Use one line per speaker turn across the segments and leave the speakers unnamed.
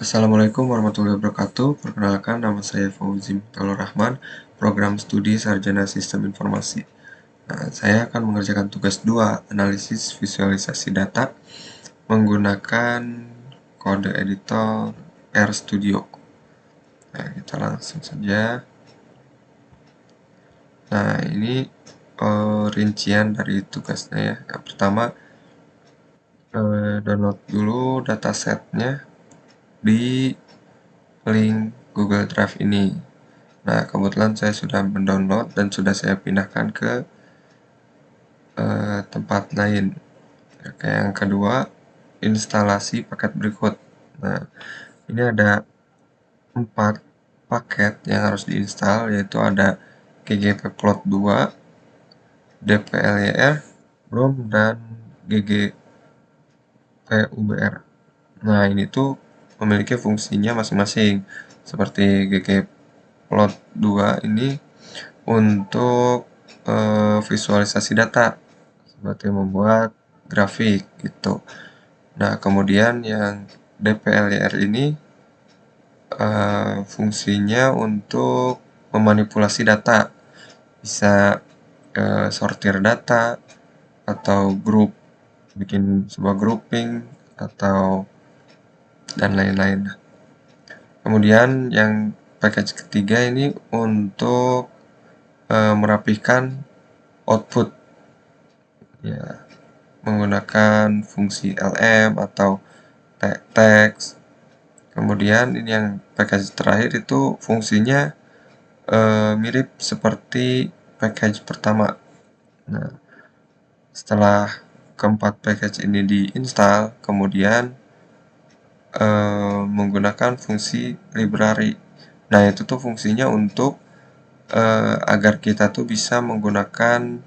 Assalamualaikum warahmatullahi wabarakatuh. Perkenalkan, nama saya Fauzi Muttalur Rahman, Program Studi Sarjana Sistem Informasi. Nah, saya akan mengerjakan tugas 2, analisis visualisasi data menggunakan kode editor RStudio. Nah, kita langsung saja. Nah, ini rincian dari tugasnya ya. Yang pertama, download dulu datasetnya di link Google Drive ini. Nah, kebetulan saya sudah mendownload dan sudah saya pindahkan ke tempat lain. Oke, yang kedua, instalasi paket berikut. Nah, ini ada 4 paket yang harus diinstal, yaitu ada ggplot2, dplyr, brom, dan ggpubr. Nah, ini tuh memiliki fungsinya masing-masing. Seperti ggplot2 ini untuk visualisasi data, seperti membuat grafik gitu. Nah, kemudian yang dplyr ini fungsinya untuk memanipulasi data, bisa sortir data atau grup, bikin sebuah grouping atau dan lain-lain. Kemudian yang package ketiga ini untuk merapikan output, ya, menggunakan fungsi lm atau text. Kemudian ini yang package terakhir itu fungsinya mirip seperti package pertama. Nah, setelah keempat package ini diinstal, kemudian menggunakan fungsi library. Nah, itu tuh fungsinya untuk agar kita tuh bisa menggunakan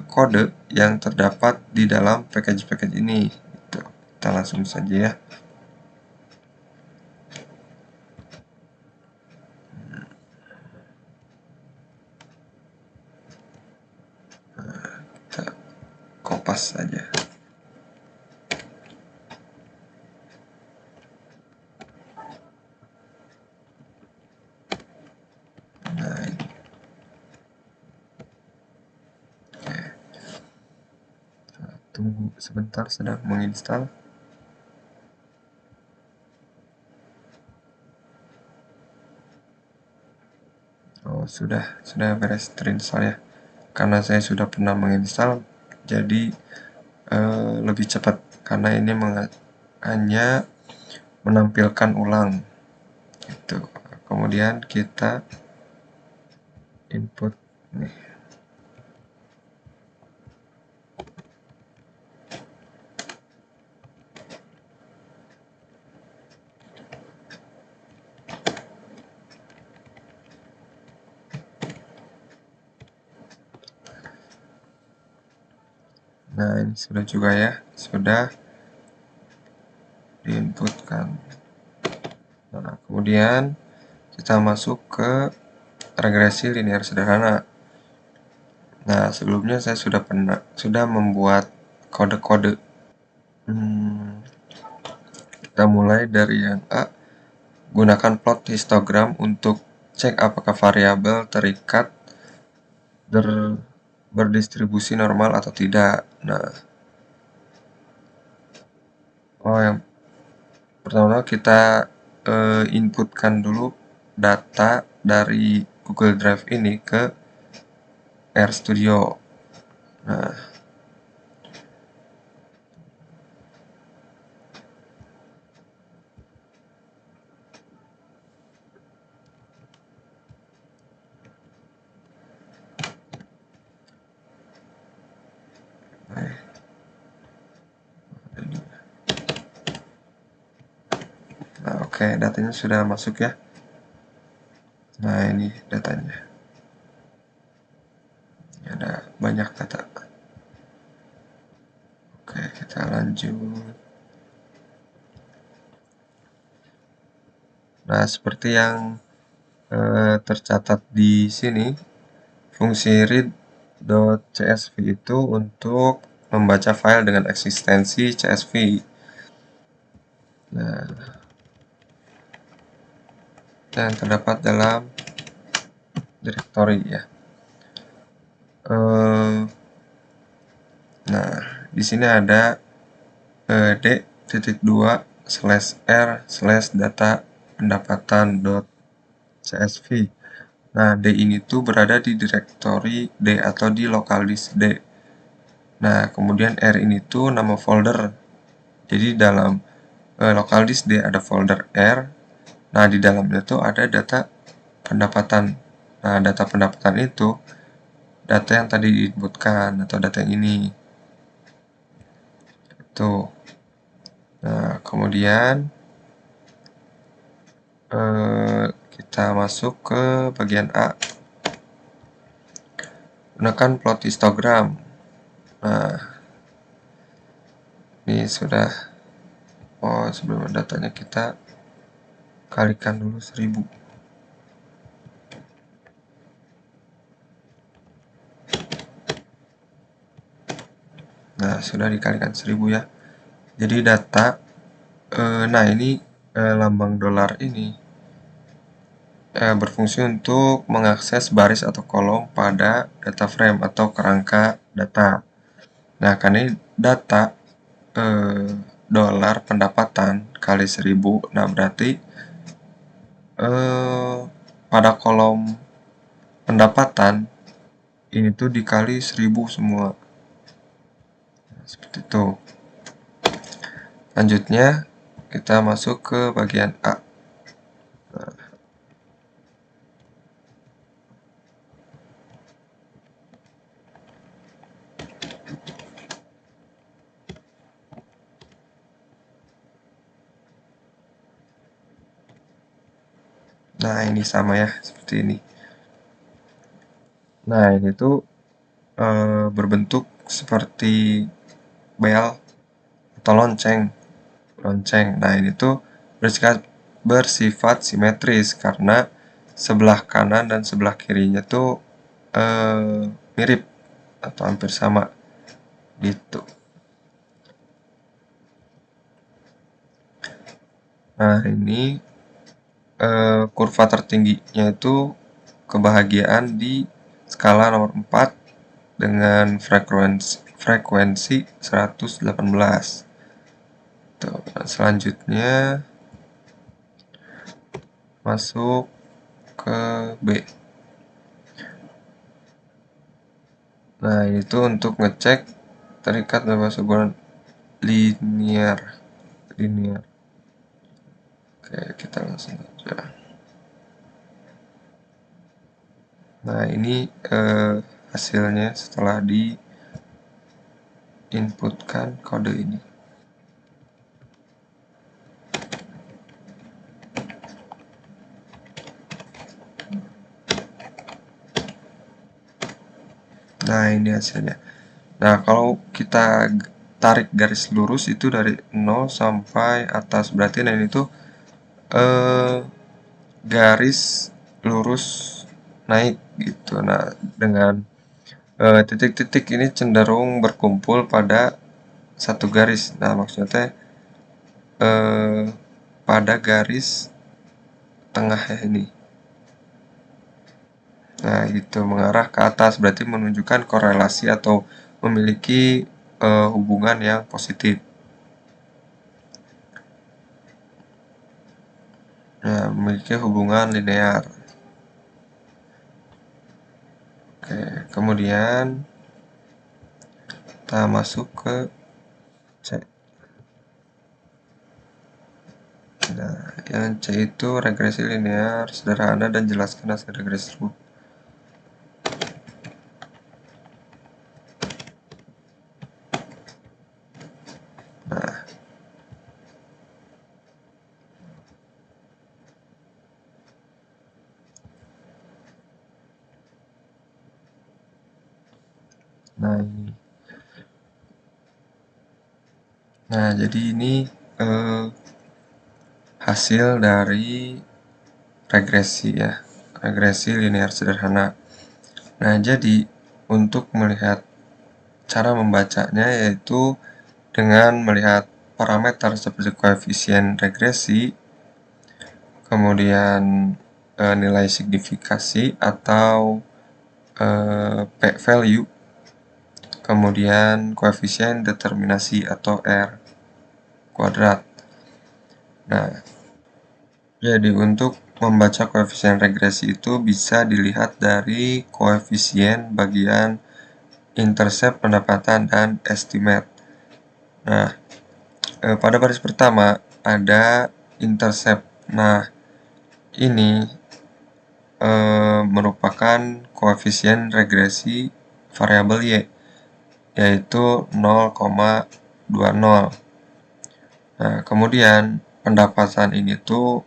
kode yang terdapat di dalam package-package ini. Gitu. Kita langsung saja ya. Kita kopas saja. Nah, ini. Oke. Tunggu sebentar, sedang menginstal. Oh, sudah beres terinstall ya. Karena saya sudah pernah menginstal, jadi lebih cepat karena ini hanya menampilkan ulang gitu. Kemudian kita input nih. Nah, ini sudah juga ya, sudah diinputkan. Nah, kemudian kita masuk ke regresi linear sederhana. Nah, sebelumnya saya sudah membuat kode-kode. Kita mulai dari yang A. Gunakan plot histogram untuk cek apakah variabel terikat berdistribusi normal atau tidak. Nah, yang pertama kita inputkan dulu data dari Google Drive ini ke RStudio. Nah, oke, datanya sudah masuk ya. Nah, ini datanya. Ini ada banyak data. Oke, kita lanjut. Nah, seperti yang tercatat di sini, fungsi read.csv itu untuk membaca file dengan eksistensi CSV. Nah, yang terdapat dalam direktori ya. Nah, di sini ada d.2/r/data pendapatan.csv. Nah, D ini tuh berada di direktori D atau di lokal disk D. Nah, kemudian R ini tuh nama folder. Jadi dalam lokal disk D ada folder R. Nah, di dalamnya tuh ada data pendapatan. Nah, data pendapatan itu data yang tadi diinputkan atau data yang ini. Tuh. Nah, kemudian kita masuk ke bagian A. Gunakan plot histogram. Nah, ini sudah. Sebelum datanya kita kalikan dulu 1000. Nah, sudah dikalikan 1000 ya. Jadi data, nah ini lambang dolar ini berfungsi untuk mengakses baris atau kolom pada data frame atau kerangka data. Nah, karena ini data dolar pendapatan kali 1000, nah berarti pada kolom pendapatan ini tuh dikali 1000 semua. Seperti itu. Selanjutnya kita masuk ke bagian A. Nah, ini sama ya, seperti ini. Nah, ini tuh berbentuk seperti bel atau lonceng. Nah, ini tuh bersifat simetris karena sebelah kanan dan sebelah kirinya tuh mirip atau hampir sama gitu. Nah, ini kurva tertingginya itu kebahagiaan di skala nomor 4 dengan frekuensi 118. Tuh, selanjutnya masuk ke B. Nah, itu untuk ngecek terikat bebas hubungan linear. Oke, kita langsung aja. Nah, ini hasilnya setelah di inputkan kode ini. Nah, ini hasilnya. Nah, kalau kita tarik garis lurus itu dari 0 sampai atas, berarti nah ini tuh garis lurus naik gitu. Nah, dengan titik-titik ini cenderung berkumpul pada satu garis. Nah, maksudnya pada garis tengah ya ini. Nah, gitu mengarah ke atas berarti menunjukkan korelasi atau memiliki hubungan yang positif. Nah, memiliki hubungan linear. Oke, kemudian kita masuk ke C. Nah, yang C itu regresi linear sederhana dan jelaskan hasil regresi tersebut. Nah, ini. Nah, jadi ini hasil dari regresi ya, regresi linear sederhana. Nah, jadi untuk melihat cara membacanya yaitu dengan melihat parameter seperti koefisien regresi, kemudian nilai signifikasi atau p-value, kemudian koefisien determinasi atau R kuadrat. Nah, jadi untuk membaca koefisien regresi itu bisa dilihat dari koefisien bagian intercept pendapatan dan estimate. Nah, pada baris pertama ada intercept. Nah, ini merupakan koefisien regresi variabel Y, yaitu 0,20. Nah, kemudian pendapatan ini tuh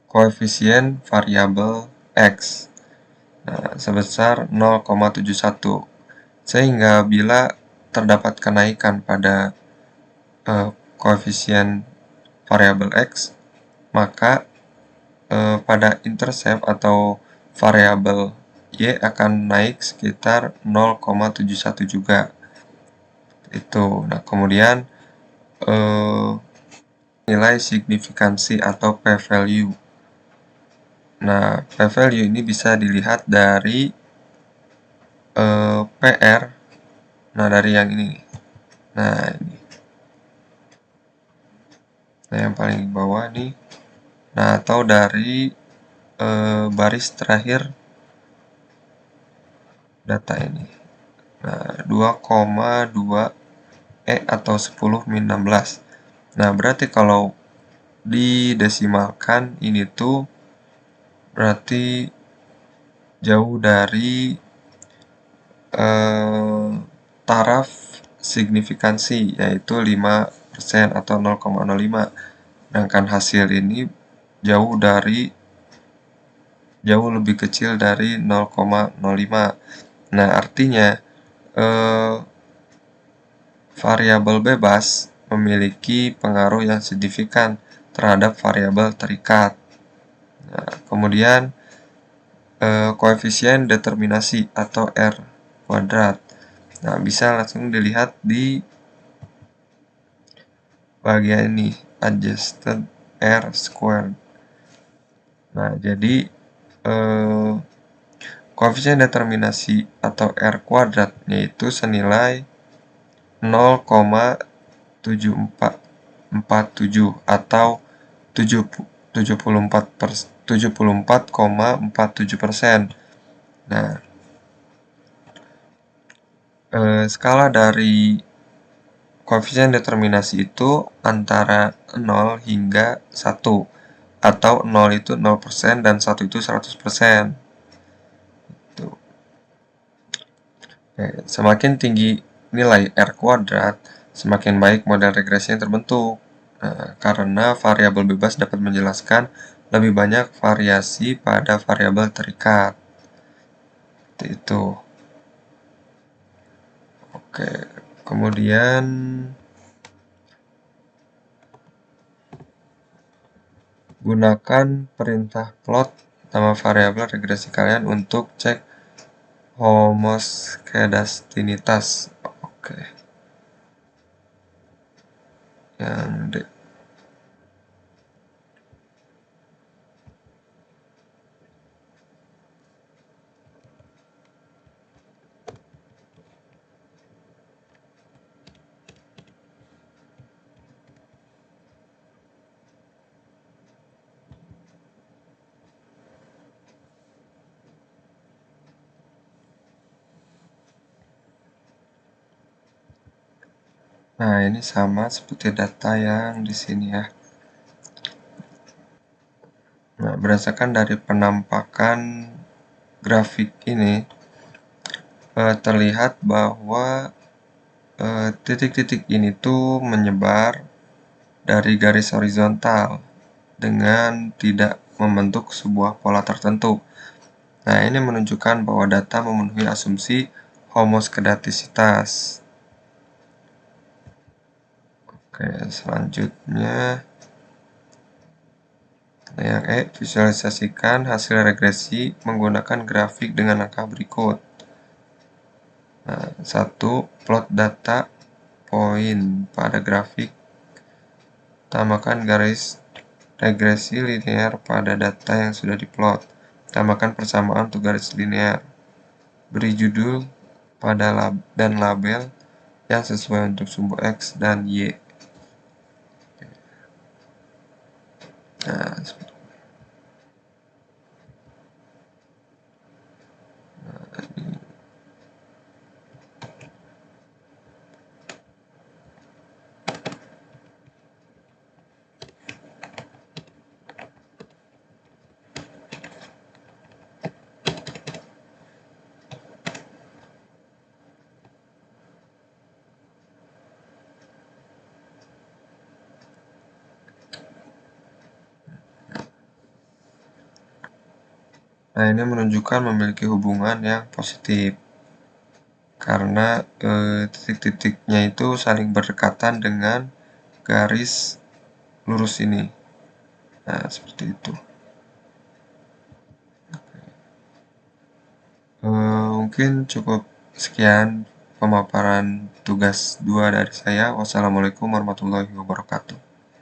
koefisien variabel X, sebesar 0,71. Sehingga bila terdapat kenaikan pada koefisien variabel X, maka pada intercept atau variabel Y akan naik sekitar 0,71 juga. Itu. Nah, kemudian nilai signifikansi atau p-value. Nah, p-value ini bisa dilihat dari PR. Nah, dari yang ini. Nah, ini. Nah, yang paling bawah nih. Nah, atau dari baris terakhir data ini. Nah, 2,2 atau 10-16. Nah, berarti kalau didesimalkan ini tuh berarti jauh dari taraf signifikansi, yaitu 5% atau 0,05. Sedangkan hasil ini jauh lebih kecil dari 0,05. Nah, artinya variabel bebas memiliki pengaruh yang signifikan terhadap variabel terikat. Nah, kemudian koefisien determinasi atau R kuadrat. Nah, bisa langsung dilihat di bagian ini, adjusted R squared. Nah, jadi koefisien determinasi atau R kuadrat yaitu senilai 0,7447 atau 74,47%. Nah, skala dari koefisien determinasi itu antara 0 hingga 1, atau 0 itu 0% dan 1 itu 100%. Semakin tinggi nilai R kuadrat, semakin baik model regresi yang terbentuk. Karena variabel bebas dapat menjelaskan lebih banyak variasi pada variabel terikat. Seperti itu. Oke, kemudian gunakan perintah plot nama variabel regresi kalian untuk cek homoskedastinitas. Oke. Yang D. Nah, ini sama seperti data yang di sini ya. Nah, berdasarkan dari penampakan grafik ini, terlihat bahwa titik-titik ini tuh menyebar dari garis horizontal dengan tidak membentuk sebuah pola tertentu. Nah, ini menunjukkan bahwa data memenuhi asumsi homoskedastisitas. Oke, selanjutnya yang visualisasikan hasil regresi menggunakan grafik dengan angka berikut. Nah, 1. Plot data poin pada grafik Tambahkan garis regresi linear pada data yang sudah diplot. Tambahkan persamaan untuk garis linear. Beri judul dan label yang sesuai untuk sumbu X dan Y. Nah, ini menunjukkan memiliki hubungan yang positif karena titik-titiknya itu saling berdekatan dengan garis lurus ini. Nah, seperti itu. Mungkin cukup sekian pemaparan tugas 2 dari saya. Wassalamualaikum warahmatullahi wabarakatuh.